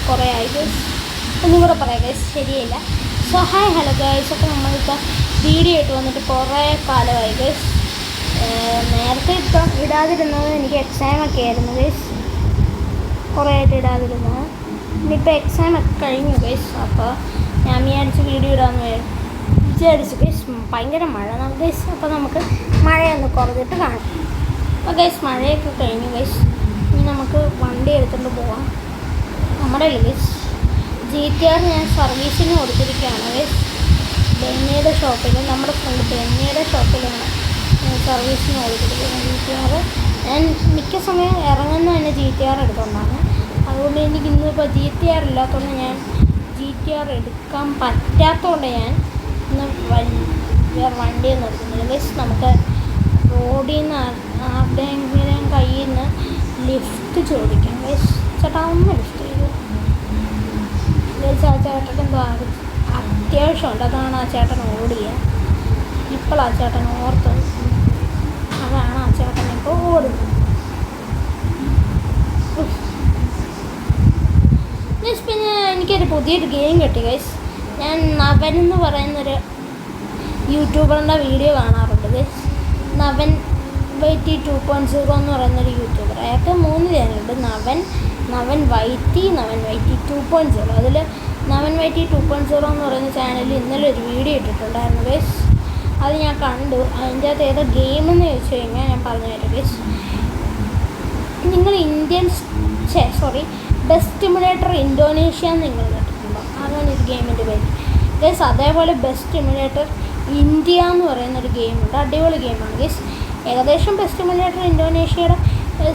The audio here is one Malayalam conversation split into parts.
കുറേ ആയി ഗൈസ്. ഒന്നും കൂടെ പറയാം ഗൈസ്, ശരിയല്ല. So hi hello guys. അപ്പോൾ നമ്മളിപ്പോൾ വീഡിയോ ഇട്ട് വന്നിട്ട് കുറേ കാലമായി ഗൈസ്. നേരത്തെ ഇപ്പം ഇടാതിരുന്നത് എനിക്ക് എക്സാമൊക്കെ ആയിരുന്നു ഗൈസ്, കുറേ ആയിട്ട് ഇടാതിരുന്നത്. ഇനിയിപ്പോൾ എക്സാമൊക്കെ കഴിഞ്ഞു ഗൈസ്. അപ്പോൾ ഞാൻ വീഡിയോ ഇടാമെന്ന് വിചാരിച്ചു ഗൈസ്. ഭയങ്കര മഴ ഗൈസ്. അപ്പോൾ നമുക്ക് മഴയൊന്ന് കുറഞ്ഞിട്ട് കാണാം. അപ്പോൾ ഗൈസ് മഴയൊക്കെ കഴിഞ്ഞു ഗൈസ്. ഇനി നമുക്ക് വണ്ടി എടുത്തുകൊണ്ട് പോവാം. നമ്മുടെ ഗൈസ് GTR ഞാൻ സർവീസിന് കൊടുത്തിരിക്കുകയാണ് ഗൈസ്. ബെന്നിയുടെ ഷോപ്പിൽ, നമ്മുടെ ഫ്രണ്ട് ബെന്നിയുടെ ഷോപ്പിലാണ് സർവീസിന് കൊടുത്തിരിക്കുന്നത് GTR. ഞാൻ മിക്ക സമയം ഇറങ്ങുന്ന തന്നെ GTR എടുത്തുകൊണ്ടാണ്. അതുകൊണ്ട് എനിക്ക് ഇന്നിപ്പോൾ GTR ഇല്ലാത്തതുകൊണ്ട് ഞാൻ GTR എടുക്കാൻ പറ്റാത്തതുകൊണ്ട് ഞാൻ ഇന്ന് വേറെ വണ്ടിയൊന്നും എടുക്കുന്നില്ല ഗൈസ്. നമുക്ക് റോഡിൽ നിന്ന് ആരുടെയെങ്കിലും കയ്യിൽ നിന്ന് ലിഫ്റ്റ് ചോദിക്കാം ഗൈസ്. ചേട്ടാ ഒന്ന് ലിഫ്റ്റ് ചെയ്തു ഗൈസ്. ആ ചേട്ടൻ എന്തോ അത്യാവശ്യമുണ്ട്, അതാണ് ആ ചേട്ടൻ ഓടിയത്. ഇപ്പോൾ ആ ചേട്ടൻ ഓർത്തത്, അതാണ് ആ ചേട്ടൻ ഇപ്പോൾ ഓടുന്നത്. ഗൈസ് പിന്നെ എനിക്കൊരു പുതിയൊരു ഗെയിം കിട്ടി ഗൈസ്. ഞാൻ നവൻ എന്ന് പറയുന്നൊരു യൂട്യൂബറിൻ്റെ വീഡിയോ കാണാറുണ്ട് ഗൈസ്. നവൻ വൈറ്റി 2.0 എന്ന് പറയുന്നൊരു യൂട്യൂബർ. അയാൾക്ക് 3 ചാനലുണ്ട്, നവൻ വൈറ്റി 2.0. അതിൽ നവൻ വൈറ്റി 2.0 എന്ന് പറയുന്ന ചാനലിൽ ഇന്നലെ ഒരു വീഡിയോ ഇട്ടിട്ടുണ്ടായിരുന്നു ഗൈസ്. അത് ഞാൻ കണ്ടു. അതിൻ്റെ അകത്ത് ഏതോ ഗെയിമെന്ന് ചോദിച്ചു കഴിഞ്ഞാൽ ഞാൻ പറഞ്ഞുതരാം ഗൈസ്. നിങ്ങൾ ബെസ്റ്റ് സിമുലേറ്റർ ഇന്തോനേഷ്യ എന്ന് നിങ്ങൾ കേട്ടിട്ടുണ്ടോ? അതാണ് ഈ ഗെയിമിൻ്റെ പേര് ഗൈസ്. അതേപോലെ ബെസ്റ്റ് സിമുലേറ്റർ ഇന്ത്യ എന്ന് പറയുന്നൊരു ഗെയിമുണ്ട്, അടിപൊളി ഗെയിമാണ് ഗൈസ്. ഏകദേശം ബെസ്റ്റ് സിമുലേറ്റർ ഇന്തോനേഷ്യയുടെ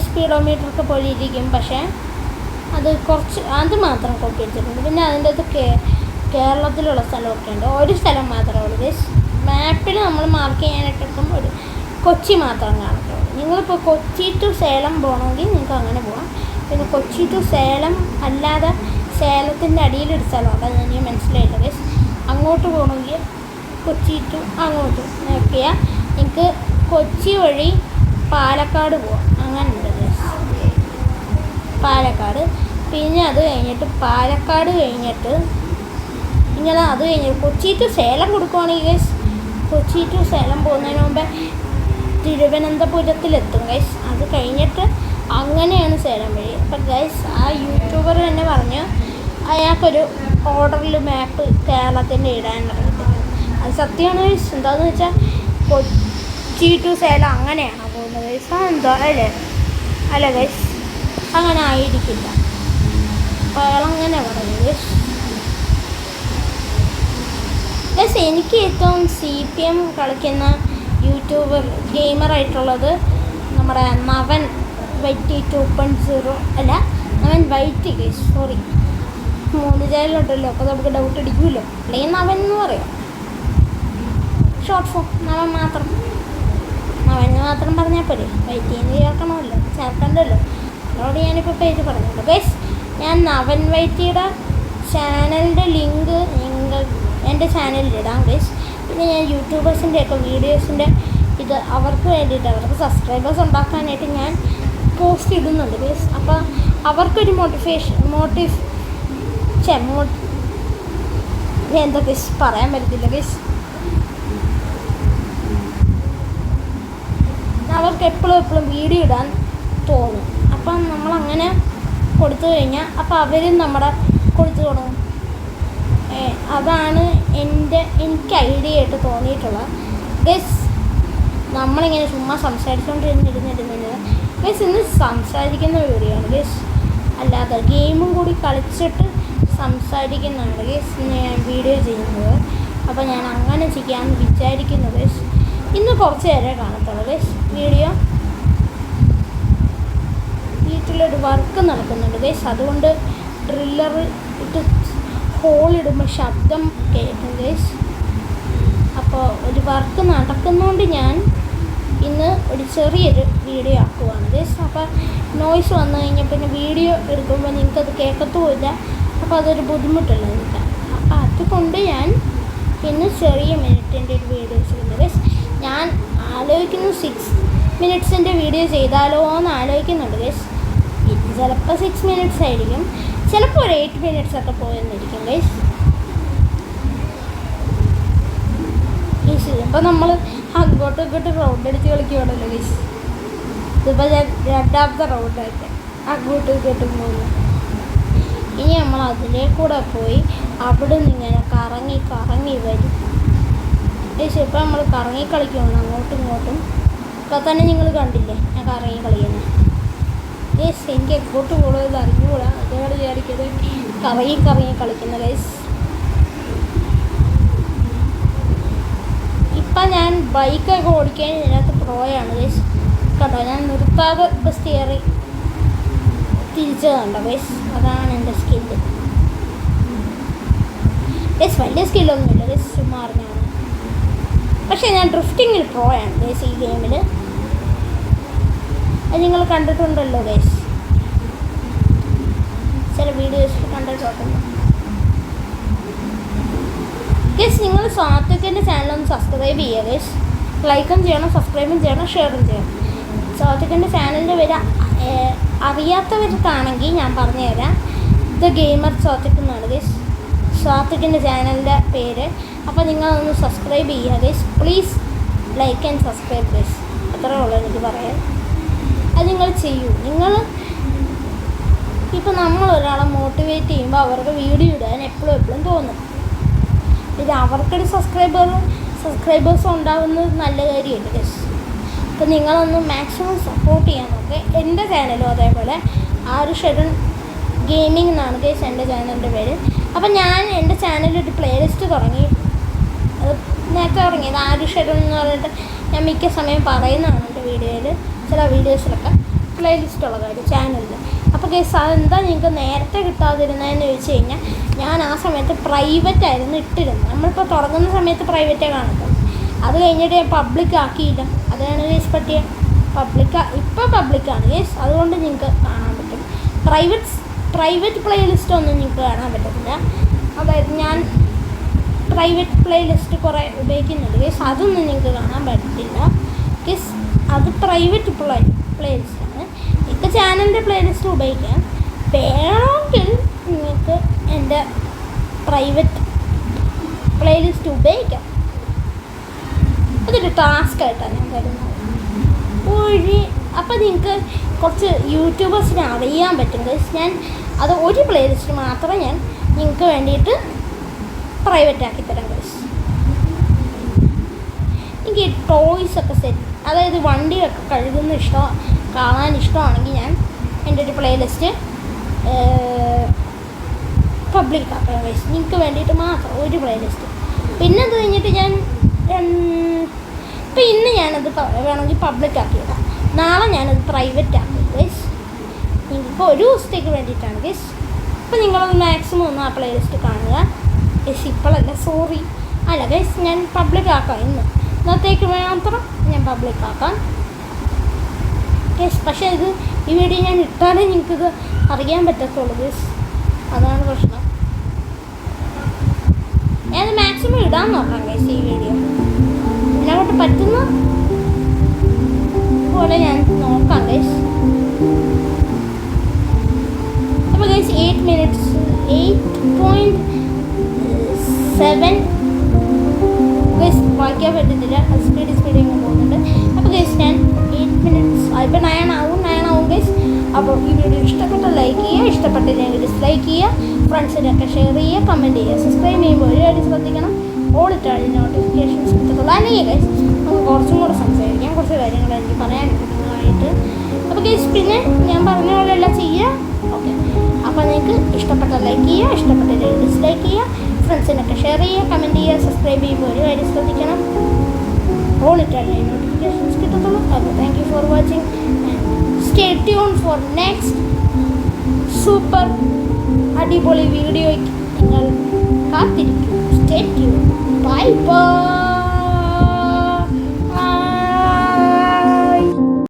സ്പീഡോമീറ്ററൊക്കെ പോലെ ഇരിക്കും, പക്ഷേ അത് മാത്രം കോപ്പി അടിച്ചിട്ടുണ്ട്. പിന്നെ അതിൻ്റെ അകത്ത് കേരളത്തിലുള്ള സ്ഥലമൊക്കെ ഉണ്ട്. ഒരു സ്ഥലം മാത്രമേ ഉള്ളൂ ഗൈസ്. മാപ്പിൽ നമ്മൾ മാർക്ക് ചെയ്യാനായിട്ട് എടുക്കുമ്പോൾ ഒരു കൊച്ചി മാത്രം കാണത്തുള്ളൂ. നിങ്ങളിപ്പോൾ കൊച്ചി ടു സേലം പോകണമെങ്കിൽ നിങ്ങൾക്ക് അങ്ങനെ പോകാം. പിന്നെ കൊച്ചി ടു സേലം അല്ലാതെ സേലത്തിൻ്റെ അടിയിലൊരു സ്ഥലമുണ്ട്, അത് എനിക്ക് മനസ്സിലായില്ല ഗൈസ്. അങ്ങോട്ട് പോകണമെങ്കിൽ കൊച്ചി ടു അങ്ങോട്ട് നോക്കിയാൽ നിങ്ങൾക്ക് കൊച്ചി വഴി പാലക്കാട് പോവാം. അങ്ങനെ ഉണ്ട് ഗൈസ്, പാലക്കാട്. പിന്നെ അത് കഴിഞ്ഞിട്ട് പാലക്കാട് കഴിഞ്ഞിട്ട് ഇങ്ങനെ അത് കഴിഞ്ഞിട്ട് കൊച്ചി ടു സേലം കൊടുക്കുവാണെങ്കിൽ ഗൈസ്, കൊച്ചി ടു സേലം പോകുന്നതിന് മുമ്പേ തിരുവനന്തപുരത്തിലെത്തും ഗൈസ്. അത് കഴിഞ്ഞിട്ട് അങ്ങനെയാണ് സേലം വഴി. അപ്പം ഗൈസ് ആ യൂട്യൂബർ തന്നെ പറഞ്ഞു അയാൾക്കൊരു ഓർഡറിൽ മാപ്പ് കേരളത്തിൻ്റെ ഇടാനുള്ളത്. അത് സത്യമാണ് ഗൈസ്. എന്താണെന്ന് വെച്ചാൽ കൊച്ചി ടു സേലം അങ്ങനെയാണ് പോകുന്നത് ഗൈസ്. എന്തോ അല്ല ഗൈസ്, അങ്ങനെ ആയിരിക്കില്ല. അപ്പോൾ അയാളങ്ങനെ പറഞ്ഞു ഗൈസ്. ഗൈസ് എനിക്ക് ഏറ്റവും CPM കളിക്കുന്ന യൂട്യൂബർ ഗെയിമറായിട്ടുള്ളത് നമ്മുടെ നവൻ വൈറ്റി 2.0 അല്ല, നവൻ വൈറ്റി ഗൈസ്. 3 ചാനലുണ്ടല്ലോ, അപ്പോൾ നമുക്ക് ഡൗട്ട് അടിക്കുമല്ലോ. അല്ലെങ്കിൽ നവൻ എന്ന് പറയാം, ഷോർട്ട് ഫോം നവൻ മാത്രം പറഞ്ഞാൽ പോരെ. വൈറ്റിന്ന് ചേർക്കണമല്ലോ, ചേർക്കണ്ടല്ലോ. അതോട് ഞാനിപ്പോൾ പേര് പറഞ്ഞല്ലോ ഗൈസ്. ഞാൻ നവൻ വൈറ്റിയുടെ ചാനലിൻ്റെ ലിങ്ക് എൻ്റെ ചാനലിലിടാം ഗൈസ്. പിന്നെ ഞാൻ യൂട്യൂബേഴ്സിൻ്റെയൊക്കെ വീഡിയോസിൻ്റെ ഇത് അവർക്ക് വേണ്ടിയിട്ട്, അവർക്ക് സബ്സ്ക്രൈബേഴ്സ് ഉണ്ടാക്കാനായിട്ട് ഞാൻ പോസ്റ്റ് ഇടുന്നുണ്ട് ഗൈസ്. അപ്പോൾ അവർക്കൊരു എന്താ ഗൈസ് പറയാൻ പറ്റത്തില്ല ഗൈസ്. അവർക്ക് എപ്പോഴും വീഡിയോ ഇടാൻ തോന്നും. അപ്പം നമ്മളങ്ങനെ കൊടുത്തു കഴിഞ്ഞാൽ അപ്പോൾ അവരും നമ്മുടെ കൊടുത്തു തുടങ്ങും. അതാണ് എനിക്ക് ഐഡിയ ആയിട്ട് തോന്നിയിട്ടുള്ളത് ഗൈസ്. നമ്മളിങ്ങനെ ചുമ്മാ സംസാരിച്ചുകൊണ്ടിരുന്നിരുന്നില്ല ഗൈസ്. ഇന്ന് സംസാരിക്കുന്ന വീഡിയോ ആണ് ഗൈസ്, അല്ലാതെ ഗെയിമും കൂടി കളിച്ചിട്ട് സംസാരിക്കുന്നതാണ് ഗൈസ് ഞാൻ വീഡിയോ ചെയ്യുന്നത്. അപ്പോൾ ഞാൻ അങ്ങനെ ചെയ്യാമെന്ന് വിചാരിക്കുന്നു ഗൈസ്. ഇന്ന് കുറച്ച് നേരം കാണത്തുള്ളൂ ഗൈസ് വീഡിയോ. വീട്ടിലൊരു വർക്ക് നടക്കുന്നുണ്ട് ഗൈസ്, അതുകൊണ്ട് ഡ്രില്ലർ ഇട്ട് ഹോളിടുമ്പോൾ ശബ്ദം കേൾക്കും ഗൈസ്. അപ്പോൾ ഒരു വർക്ക് നടക്കുന്നതുകൊണ്ട് ഞാൻ ഇന്ന് ഒരു ചെറിയൊരു വീഡിയോ ആക്കുവാണ് ഗൈസ്. അപ്പോൾ നോയ്സ് വന്നു കഴിഞ്ഞാൽ പിന്നെ വീഡിയോ എടുക്കുമ്പോൾ നിങ്ങൾക്കത് കേൾക്കത്തുമില്ല. അപ്പോൾ അതൊരു ബുദ്ധിമുട്ടുള്ള എനിക്ക്. അപ്പോൾ അതുകൊണ്ട് ഞാൻ ഇന്ന് ചെറിയ മിനിറ്റിൻ്റെ ഒരു വീഡിയോ ചെയ്യുന്നത് ഗൈസ്. ഞാൻ ആലോചിക്കുന്നു 6 മിനിറ്റ്സിൻ്റെ വീഡിയോ ചെയ്താലോ എന്ന് ആലോചിക്കുന്നുണ്ട് ഗൈസ്. ചിലപ്പോൾ 6 മിനിറ്റ്സ് ആയിരിക്കും, ചിലപ്പോൾ ഒരു 8 minutes ഒക്കെ പോയെന്നിരിക്കും ഗൈസ്. ഇപ്പം നമ്മൾ അങ്ങോട്ടും ഇങ്ങോട്ടും റൗണ്ട് അടിച്ച് കളിക്കുകയാണല്ലോ ഗൈസ്. ഇതിപ്പോൾ ഞാൻ രണ്ടാമത്തെ റൗണ്ടായിട്ട് അങ്ങോട്ടും ഇങ്ങോട്ടും പോകുന്നു. ഇനി നമ്മൾ അതിലേ കൂടെ പോയി അവിടെ നിന്ന് ഇങ്ങനെ കറങ്ങി വരും ഗൈസ്. ഇപ്പം നമ്മൾ കറങ്ങി കളിക്കുകയാണ് അങ്ങോട്ടും ഇങ്ങോട്ടും. ഇപ്പം തന്നെ നിങ്ങൾ കണ്ടില്ലേ ഞാൻ കറങ്ങി കളിക്കുന്നത് ഗൈസ്. എനിക്ക് എങ്ങോട്ട് കൂടുതൽ അറിഞ്ഞുകൂടാ, അതേപോലെ വിചാരിക്കുന്നത് കറങ്ങി കളിക്കുന്ന ഗൈസ്. ഇപ്പം ഞാൻ ബൈക്കൊക്കെ ഓടിക്കാൻ ഇതിനകത്ത് പ്രോയാണ് ഗൈസ്. കണ്ടോ ഞാൻ നിർത്താതെ സ്റ്റിയറിങ് തിരിച്ചത് കണ്ടോ ഗൈസ്. അതാണ് എൻ്റെ സ്കില്ല് ഗൈസ്. വലിയ സ്കില്ലൊന്നുമില്ല ഗൈസ്, ചുമ്മാ അറിഞ്ഞാണ്. പക്ഷേ ഞാൻ ഡ്രിഫ്റ്റിങ്ങിൽ പ്രോയാണ് ഗൈസ് ഈ ഗെയിമിൽ. അത് നിങ്ങൾ കണ്ടിട്ടുണ്ടല്ലോ ഗൈസ്, ചില വീഡിയോസിൽ കണ്ടിട്ടുണ്ടല്ലോ ഗൈസ്. നിങ്ങൾ സാത്വിക്കിൻ്റെ ചാനലൊന്ന് സബ്സ്ക്രൈബ് ചെയ്യുക ഗൈസ്. ലൈക്കും ചെയ്യണം, സബ്സ്ക്രൈബും ചെയ്യണം, ഷെയറും ചെയ്യണം. സാത്വിക്കിൻ്റെ ചാനലിൻ്റെ പേര് അറിയാത്തവർക്കാണെങ്കിൽ ഞാൻ പറഞ്ഞുതരാം. ദ ഗെയിമർ സാത്വിക് എന്നാണ് ഗൈസ് സാത്വിക്കിൻ്റെ ചാനലിൻ്റെ പേര്. അപ്പോൾ നിങ്ങളൊന്ന് സബ്സ്ക്രൈബ് ചെയ്യുക guys. Please like and subscribe guys. അത്രേ ഉള്ളൂ എനിക്ക് പറയാൻ. അത് നിങ്ങൾ ചെയ്യൂ. നിങ്ങൾ ഇപ്പോൾ നമ്മൾ ഒരാളെ മോട്ടിവേറ്റ് ചെയ്യുമ്പോൾ അവർക്ക് വീഡിയോ ഇടാൻ എപ്പോഴും തോന്നും. ഇത് അവർക്കൊരു സബ്സ്ക്രൈബേഴ്സ് ഉണ്ടാകുന്നത് നല്ല കാര്യമല്ല ഗൈസ്. അപ്പോൾ നിങ്ങളൊന്ന് മാക്സിമം സപ്പോർട്ട് ചെയ്യാൻ നോക്കുക. എൻ്റെ ചാനലും അതേപോലെ ആരുഷരൺ ഗെയിമിംഗ് എന്നാണ് ഗൈസ് എൻ്റെ ചാനലിൻ്റെ പേര്. അപ്പോൾ ഞാൻ എൻ്റെ ചാനലിൽ ഒരു പ്ലേലിസ്റ്റ് തുടങ്ങി. അത് നേരത്തെ തുടങ്ങിയത് ആരുഷരൺ എന്ന് പറഞ്ഞിട്ട് ഞാൻ മിക്ക സമയം പറയുന്നതാണ് എൻ്റെ വീഡിയോയിൽ, ചില വീഡിയോസിലൊക്കെ പ്ലേലിസ്റ്റുള്ള കാര്യം ചാനലിൽ. അപ്പോൾ ഗൈസ് അതെന്താ നിങ്ങൾക്ക് നേരത്തെ കിട്ടാതിരുന്നതെന്ന് ചോദിച്ചു കഴിഞ്ഞാൽ ഞാൻ ആ സമയത്ത് പ്രൈവറ്റായിരുന്നു ഇട്ടിരുന്നത്. നമ്മളിപ്പോൾ തുടങ്ങുന്ന സമയത്ത് പ്രൈവറ്റേ കാണത്തുള്ളൂ. അത് കഴിഞ്ഞിട്ട് ഞാൻ പബ്ലിക് ആക്കിയില്ല. അതാണ് ഗൈസ് പറ്റിയ ഇപ്പോൾ പബ്ലിക്കാണ് ഗൈസ്. അതുകൊണ്ട് നിങ്ങൾക്ക് കാണാൻ പറ്റും. പ്രൈവറ്റ് പ്ലേലിസ്റ്റൊന്നും നിങ്ങൾക്ക് കാണാൻ പറ്റത്തില്ല. അതായത് ഞാൻ പ്രൈവറ്റ് പ്ലേലിസ്റ്റ് കുറേ ഉപയോഗിക്കുന്നുണ്ട് ഗൈസ്. അതൊന്നും നിങ്ങൾക്ക് കാണാൻ പറ്റത്തില്ല ഗൈസ്. അത് പ്രൈവറ്റ് പ്ലേലിസ്റ്റാണ്. നിങ്ങൾക്ക് ചാനലിൻ്റെ പ്ലേലിസ്റ്റ് ഉപയോഗിക്കാം. വേണമെങ്കിൽ നിങ്ങൾക്ക് എൻ്റെ പ്രൈവറ്റ് പ്ലേലിസ്റ്റ് ഉപയോഗിക്കാം. അതൊരു ടാസ്ക്കായിട്ടാണ് ഞാൻ തരുന്നത്. അപ്പോൾ നിങ്ങൾക്ക് കുറച്ച് യൂട്യൂബേഴ്സിനെ അറിയാൻ പറ്റും ഗൈസ്. ഞാൻ അത് ഒരു പ്ലേലിസ്റ്റ് മാത്രം ഞാൻ നിങ്ങൾക്ക് വേണ്ടിയിട്ട് പ്രൈവറ്റ് ആക്കി തരാം ഗൈസ്. എനിക്ക് ടോയ്സൊക്കെ സെറ്റ്, അതായത് വണ്ടിയൊക്കെ കഴുകുന്ന കാണാൻ ഇഷ്ടമാണെങ്കിൽ ഞാൻ എൻ്റെ ഒരു പ്ലേലിസ്റ്റ് പബ്ലിക് ആക്കാം ഗൈസ്. നിങ്ങൾക്ക് വേണ്ടിയിട്ട് മാത്രം ഒരു പ്ലേലിസ്റ്റ്. പിന്നെ അത് കഴിഞ്ഞിട്ട് ഞാൻ ഇപ്പം ഇന്ന് ഞാനത് വേണമെങ്കിൽ പബ്ലിക് ആക്കിയിടാം. നാളെ ഞാനത് പ്രൈവറ്റ് ആക്കും ഗൈസ്. നിങ്ങൾക്ക് ഒരു ദിവസത്തേക്ക് വേണ്ടിയിട്ടാണ് ഗൈസ്. അപ്പോൾ നിങ്ങളത് മാക്സിമം ഒന്ന് ആ പ്ലേലിസ്റ്റ് കാണുക ഗൈസ്. ഇപ്പോഴല്ല, സോറി, അല്ല ഗൈസ്, ഞാൻ പബ്ലിക് ആക്കാം. ഇന്നത്തേക്ക് മാത്രം ഞാൻ പബ്ലിക് ആക്കാം ഗൈസ്. പക്ഷേ ഈ വീഡിയോ ഞാൻ ഇട്ടാലേ നിങ്ങൾക്കിത് അറിയാൻ പറ്റത്തുള്ളൂ ഗൈസ്. അതാണ് പ്രശ്നം. ഞാനത് മാക്സിമം ഇടാൻ നോക്കാം ഗൈസ്. ഈ വീഡിയോ ഇതിനോട്ട് പറ്റുന്ന പോലെ ഞാൻ നോക്കാം ഗൈസ്. അപ്പോൾ ഗൈസ് 8 minutes 8.7 ഗൈസ് വായിക്കാൻ പറ്റുന്നില്ല. സ്പീഡ് പോകുന്നുണ്ട്. അപ്പോൾ ഗൈസ് ഞാൻ 8 minutes ഇപ്പോൾ 9 ആവും ഗൈസ്. അപ്പോൾ ഈ വീഡിയോ ഇഷ്ടപ്പെട്ട ലൈക്ക് ചെയ്യുക, ഇഷ്ടപ്പെട്ടില്ലെങ്കിൽ ഡിസ്ലൈക്ക് ചെയ്യുക, ഫ്രണ്ട്സിനൊക്കെ ഷെയർ ചെയ്യുക, കമൻറ്റ് ചെയ്യുക. സബ്സ്ക്രൈബ് ചെയ്യുമ്പോൾ ഒരു കാര്യം ശ്രദ്ധിക്കണം, ഓളിട്ടാണ് നോട്ടിഫിക്കേഷൻസ് കിട്ടത്തുള്ളൂ. അല്ലെങ്കിൽ ഗൈസ് നമുക്ക് കുറച്ചും കൂടെ സംസാരിക്കാം. കുറച്ച് കാര്യങ്ങൾ എനിക്ക് പറയാനുണ്ട് നിങ്ങളായിട്ട്. അപ്പോൾ ഗൈസ് പിന്നെ ഞാൻ പറഞ്ഞ പോലെ എല്ലാം ചെയ്യുക. ഓക്കെ, അപ്പോൾ നിങ്ങൾക്ക് ഇഷ്ടപ്പെട്ട ലൈക്ക് ചെയ്യുക, ഇഷ്ടപ്പെട്ടില്ലെങ്കിൽ ഡിസ്ലൈക്ക് ചെയ്യുക, ഫ്രണ്ട്സിനൊക്കെ ഷെയർ ചെയ്യുക, കമൻറ്റ് ചെയ്യുക. സബ്സ്ക്രൈബ് ചെയ്യുമ്പോൾ ഒരു കാര്യം ശ്രദ്ധിക്കണം, ഓളിട്ടാണ് നോട്ടിഫിക്കേഷൻസ് കിട്ടത്തുള്ളൂ. അപ്പോൾ thank you for watching. Stay tune for next super അടിപൊളി വീഡിയോയ്ക്ക് നിങ്ങൾ കാത്തിരിക്കും. Stay tune. Bye bye.